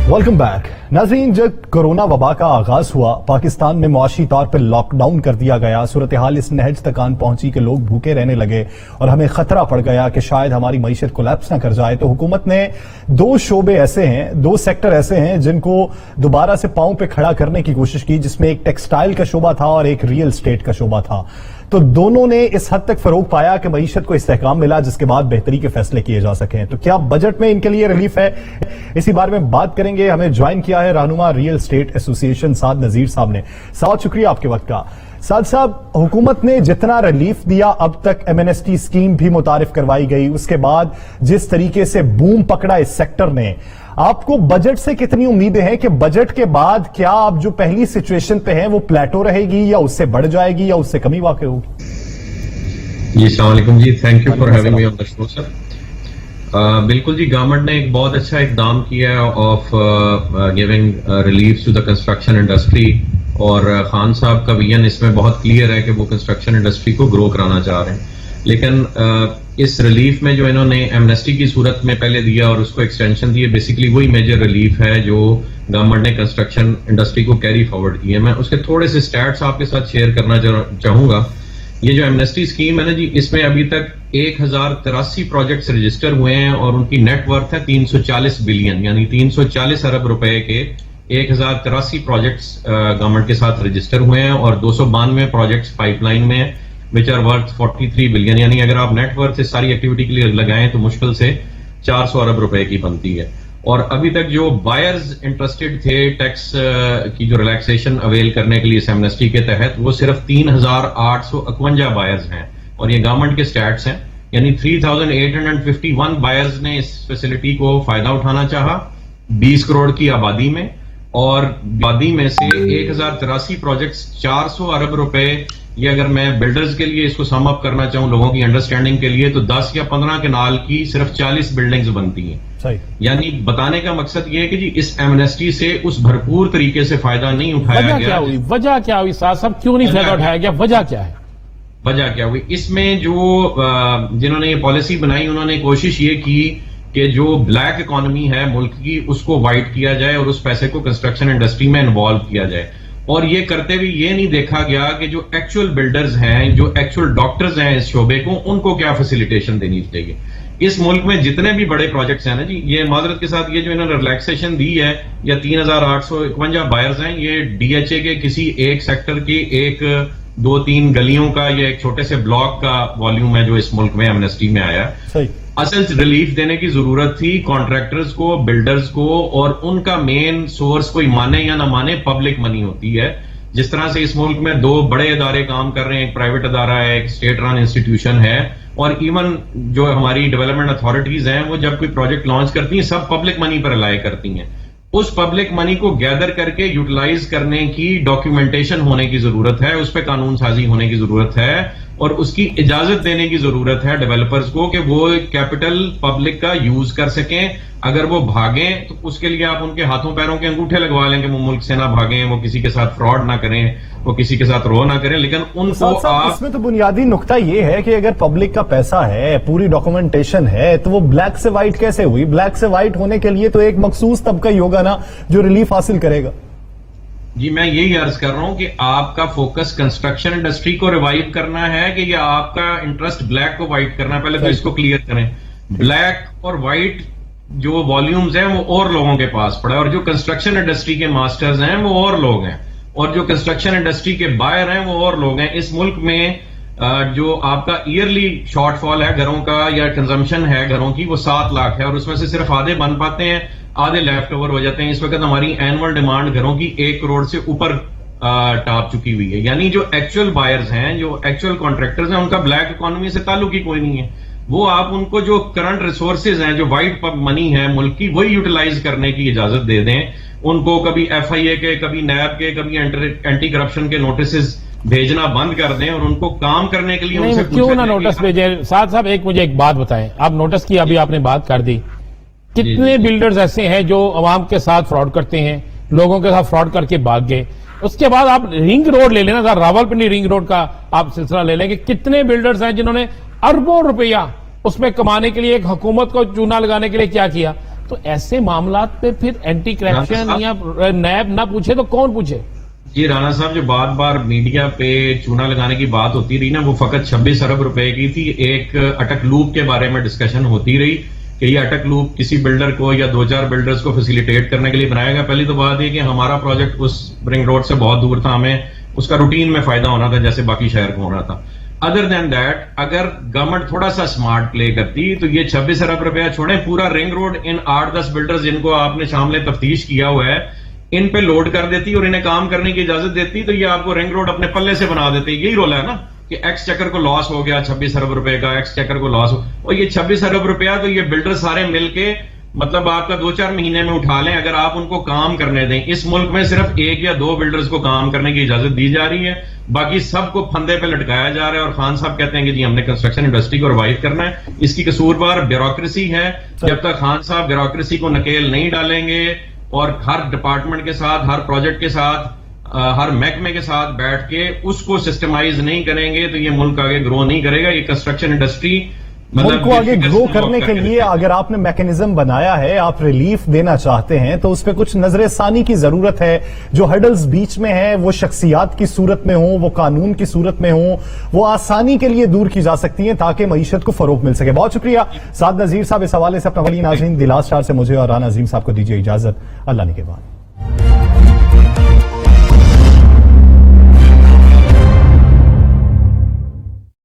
Welcome back नाज़रीन, जब corona वबा का आगाज हुआ, पाकिस्तान में मुआशी तौर पर लॉकडाउन कर दिया गया। सूरत हाल इस नहज तक आन पहुंची कि लोग भूखे रहने लगे और हमें खतरा पड़ गया कि शायद हमारी मईशत कोलैप्स ना कर जाए। तो हुकूमत ने दो शोबे ऐसे हैं, दो सेक्टर ऐसे हैं जिनको दोबारा से पांव पे खड़ा करने की कोशिश की, जिसमें एक टेक्सटाइल का शोबा था और एक रियल स्टेट का शोबा था। तो दोनों ने इस हद तक फरोग पाया कि मईशत को इस्तेहकाम मिला, जिसके बाद बेहतरी के फैसले किए जा सकें। तो क्या बजट में इनके लिए रिलीफ है? इसी बारे में बात करेंगे। हमें ज्वाइन किया है रहनुमा रियल स्टेट एसोसिएशन साद नजीर साहब ने। साद, शुक्रिया आपके वक्त का। साद साहब, हुकूमत ने जितना रिलीफ दिया, अब तक एमएनएसटी स्कीम भी मुतारिफ करवाई गई, उसके बाद जिस तरीके से बूम पकड़ा इस सेक्टर ने, आपको बजट से कितनी उम्मीदें हैं कि बजट के बाद क्या आप जो पहली सिचुएशन पे है वो प्लेटो रहेगी या उससे बढ़ जाएगी या उससे कमी वाकई होगी? जी, अस्सलाम वालेकुम जी, thank you for having me on the show sir. बिल्कुल जी, गवर्नमेंट ने एक बहुत अच्छा इकदाम किया है of giving relief to the construction industry, और खान साहब का विजन इसमें बहुत क्लियर है कि वो कंस्ट्रक्शन इंडस्ट्री को ग्रो कराना चाह रहे हैं। लेकिन इस रिलीफ में जो इन्होंने एमनेस्टी की सूरत में पहले दिया और उसको एक्सटेंशन दिए, बेसिकली वही मेजर रिलीफ है जो गवर्नमेंट ने कंस्ट्रक्शन इंडस्ट्री को कैरी फॉरवर्ड किया। मैं उसके थोड़े से स्टैट्स आपके साथ शेयर करना चाहूंगा। ये जो एमनेस्टी स्कीम है ना जी, इसमें अभी तक 1083 प्रोजेक्ट्स रजिस्टर हुए हैं और उनकी नेट वर्थ है 340 बिलियन, यानी 340 अरब रुपए के 1083 प्रोजेक्ट्स गवर्नमेंट के साथ रजिस्टर हुए हैं और 292 प्रोजेक्ट्स पाइपलाइन में हैं, विच आर वर्थ 43 बिलियन। यानी अगर आप नेट वर्थ इस सारी एक्टिविटी के लिए लगाएं तो मुश्किल से 400 अरब रुपए की बनती है। और अभी तक जो बायर्स इंटरेस्टेड थे टैक्स की जो रिलैक्सेशन अवेल करने के लिए इस एमनेस्टी के तहत, वो सिर्फ 3851 बायर्स हैं और ये गवर्नमेंट के स्टैट्स हैं। यानी 3851 बायर्स ने इस फैसिलिटी को फायदा उठाना चाहा 20 करोड़ की आबादी में, और आबादी में से 1083 प्रोजेक्ट्स 400 अरब रुपए। ये अगर मैं बिल्डर्स के लिए इसको सम अप करना चाहूं लोगों की अंडरस्टैंडिंग के लिए, तो 10 या 15 केनाल की सिर्फ 40 बिल्डिंग्स बनती हैं। यानी बताने का मकसद ये है कि जी इस एमनेस्टी से उस भरपूर तरीके से फायदा नहीं उठाया गया। वजह क्या हुई साहब साहब, क्यों नहीं फायदा उठाया गया? वजह क्या है? वजह क्या हुई इसमें? जो जिन्होंने ये पॉलिसी बनाई उन्होंने कोशिश ये की कि जो ब्लैक इकोनॉमी है मुल्क की उसको वाइट किया जाए और उस पैसे को कंस्ट्रक्शन इंडस्ट्री में इन्वॉल्व किया जाए। और ये करते हुए ये नहीं देखा गया कि जो एक्चुअल बिल्डर्स हैं, जो एक्चुअल डॉक्टर्स हैं इस शोबे को, उनको क्या फैसिलिटेशन देनी चाहिए। इस मुल्क में जितने भी बड़े प्रोजेक्ट्स हैं ना जी, ये माजरत के साथ ये जो इन्होंने रिलैक्सेशन दी है, या 3851 बायर्स हैं, ये डीएचए के किसी एक सेक्टर की एक 2-3 गलियों का या एक छोटे से ब्लॉक का वॉल्यूम है जो इस मुल्क में एमनेस्टी में आया। असल रिलीफ देने की जरूरत थी कॉन्ट्रैक्टर्स को, बिल्डर्स को, और उनका मेन सोर्स कोई माने या ना माने पब्लिक मनी होती है। जिस तरह से इस मुल्क में 2 बड़े इदारे काम कर रहे हैं, एक प्राइवेट इदारा है, एक स्टेट रन इंस्टीट्यूशन है, और इवन जो हमारी डेवलपमेंट अथॉरिटीज हैं वो जब कोई प्रोजेक्ट लॉन्च करती हैं सब पब्लिक मनी पर रिलाय करती हैं। उस पब्लिक मनी को गैदर करके यूटिलाइज करने की डॉक्यूमेंटेशन होने की जरूरत है, उस पर कानून साजी होने की जरूरत है, और उसकी इजाजत देने की जरूरत है डेवलपर्स को कि वो कैपिटल पब्लिक का यूज कर सकें। अगर वो भागें तो उसके लिए आप उनके हाथों पैरों के अंगूठे लगवा लें कि वो मुल्क से ना भागें, वो किसी के साथ फ्रॉड ना करें, वो किसी के साथ रो ना करें, लेकिन उनको आप इसमें तो बुनियादी नुकता ये है कि अगर पब्लिक का पैसा है, पूरी डॉक्यूमेंटेशन है, तो वो ब्लैक से व्हाइट कैसे हुई? ब्लैक से व्हाइट होने के लिए तो एक मखसूस तबका ही होगा ना जो रिलीफ हासिल करेगा। जी, मैं यही अर्ज कर रहा हूं कि आपका फोकस कंस्ट्रक्शन इंडस्ट्री को रिवाइव करना है कि या आपका इंटरेस्ट ब्लैक को व्हाइट करना है? पहले तो इसको क्लियर करें। ब्लैक और व्हाइट जो वॉल्यूम्स हैं वो और लोगों के पास पड़ा है, और जो कंस्ट्रक्शन इंडस्ट्री के मास्टर्स हैं वो और लोग हैं, और जो कंस्ट्रक्शन इंडस्ट्री के बायर हैं वो और लोग हैं। इस मुल्क में जो आपका ईयरली शॉर्टफॉल है घरों का या कंजम्पशन है घरों की, वो 7 लाख है, और उसमें से सिर्फ आधे बन पाते हैं, आधे लेफ्ट ओवर हो जाते हैं। इस वक्त हमारी एनुअल डिमांड घरों की 1 करोड़ से ऊपर टाप चुकी हुई है। यानी जो एक्चुअल बायर्स हैं, जो एक्चुअल कॉन्ट्रैक्टर्स हैं, उनका ब्लैक इकोनॉमी से ताल्लुक ही कोई नहीं है। वो आप उनको जो करंट रिसोर्सेज हैं, जो वाइट मनी है मुल्क की, वही यूटिलाइज करने की इजाजत दे दें उनको। कभी FIA के, कभी नैब के, कभी एंटी करप्शन के नोटिस भेजना बंद कर दें और उनको काम करने के लिए उनसे क्यों ना नोटिस भेजें। साथ मुझे एक बात बताएं, आप नोटिस की अभी आपने बात कर दी, कितने बिल्डर्स ऐसे हैं जो अवाम के साथ फ्रॉड करते हैं, लोगों के साथ फ्रॉड करके भाग गए। उसके बाद आप रिंग रोड ले लेना, रावलपिंडी रिंग रोड का आप सिलसिला ले लें कि कितने बिल्डर्स हैं जिन्होंने अरबों रुपया उसमें कमाने के लिए एक हुकूमत को चूना लगाने के लिए क्या किया, تو ایسے معاملات پہ پھر اینٹی کرپشن یا نیب نہ پوچھے تو کون پوچھے؟ جی رانا صاحب، جو بار بار میڈیا پہ چونا لگانے کی بات ہوتی رہی نا، وہ فقط 26 ارب روپے کی تھی. ایک اٹک لوپ کے بارے میں ڈسکشن ہوتی رہی کہ یہ اٹک لوپ کسی بلڈر کو یا 2-4 بلڈرز کو فیسیلیٹیٹ کرنے کے لیے بنایا گیا. پہلی تو بات یہ کہ ہمارا پروجیکٹ اس رنگ روڈ سے بہت دور تھا، ہمیں اس کا روٹین میں فائدہ ہونا تھا جیسے باقی شہر کو ہونا تھا. ادر دین دیٹ، اگر گورنمنٹ تھوڑا سا اسمارٹ پلے کرتی تو یہ 26 ارب روپیہ چھوڑیں، پورا رنگ روڈ ان 8-10 بلڈرز جن کو آپ نے شامل تفتیش کیا ہوا ہے ان پہ لوڈ کر دیتی اور انہیں کام کرنے کی اجازت دیتی تو یہ آپ کو رنگ روڈ اپنے پلے سے بنا دیتے. یہی رول ہے نا کہ ایکس چکر کو لاس ہو گیا 26 ارب روپے کا، ایکس چکر کو لاس ہو، اور یہ 26 ارب روپیہ تو یہ بلڈر سارے مل کے مطلب آپ کا 2-4 مہینے میں اٹھا لیں اگر آپ ان کو کام کرنے دیں. اس ملک میں صرف 1 یا 2 بلڈرز کو کام کرنے کی اجازت دی جا رہی ہے، باقی سب کو پھندے پہ لٹکایا جا رہا ہے. اور خان صاحب کہتے ہیں کہ جی ہم نے کنسٹرکشن انڈسٹری کو ریوائو کرنا ہے. اس کی قصوروار بیوروکریسی ہے. جب تک خان صاحب بیوروکریسی کو نکیل نہیں ڈالیں گے اور ہر ڈپارٹمنٹ کے ساتھ، ہر پروجیکٹ کے ساتھ، ہر محکمے کے ساتھ بیٹھ کے اس کو سسٹمائز نہیں کریں گے تو یہ ملک آگے گرو نہیں کرے گا. یہ کنسٹرکشن انڈسٹری ملک کو آگے گرو کرنے کے لیے اگر آپ نے میکنزم بنایا ہے، آپ ریلیف دینا چاہتے ہیں تو اس پہ کچھ نظر ثانی کی ضرورت ہے. جو ہرڈلز بیچ میں ہیں وہ شخصیات کی صورت میں ہوں، وہ قانون کی صورت میں ہوں، وہ آسانی کے لیے دور کی جا سکتی ہیں تاکہ معیشت کو فروغ مل سکے. بہت شکریہ سعد نذیر صاحب اس حوالے سے. اپنا ولی ناظرین دلاس 4 سے مجھے اور رانا عظیم صاحب کو دیجیے اجازت. اللہ نے کے بعد.